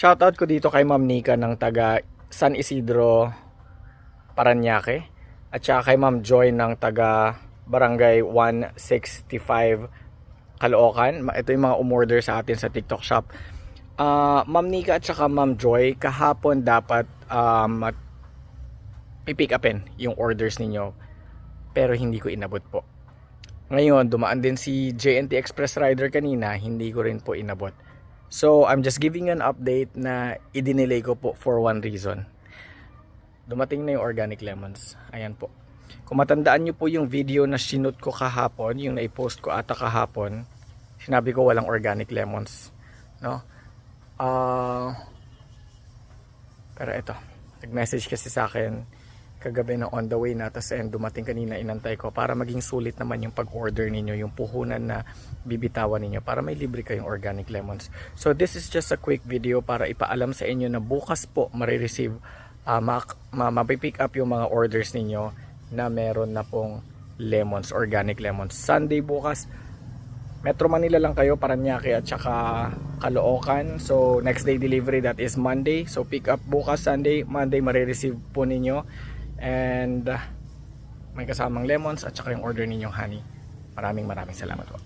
Shoutout ko dito kay Ma'am Nika ng taga San Isidro, Parañaque. At saka kay Ma'am Joy ng taga Barangay 165, Caloocan. Ito yung mga umorder sa atin sa TikTok shop. Ma'am Nika at saka Ma'am Joy, kahapon dapat pipick upin yung orders ninyo. Pero hindi ko inabot po. Ngayon, dumaan din si JNT Express Rider kanina, hindi ko rin po inabot. So, I'm just giving you an update na idinelay ko po for one reason. Dumating na yung organic lemons. Ayan po. Kung matandaan nyo po yung video na sinut ko kahapon, yung naipost ko ata kahapon, sinabi ko walang organic lemons. No? Pero ito, nag-message kasi sa akin kagabi na on the way na, tapos dumating kanina, inantay ko para maging sulit naman yung pag-order ninyo, yung puhunan na bibitawan ninyo para may libre kayong organic lemons. So this is just a quick video para ipaalam sa inyo na bukas po marireceive, mapipick up yung mga orders ninyo na meron na pong lemons, organic lemons. Sunday bukas, Metro Manila lang kayo, Parañaque at saka Caloocan. So next day delivery, that is Monday. So pick up bukas Sunday, Monday marireceive po ninyo. And may kasamang lemons at saka yung order ninyong honey. Maraming salamat po.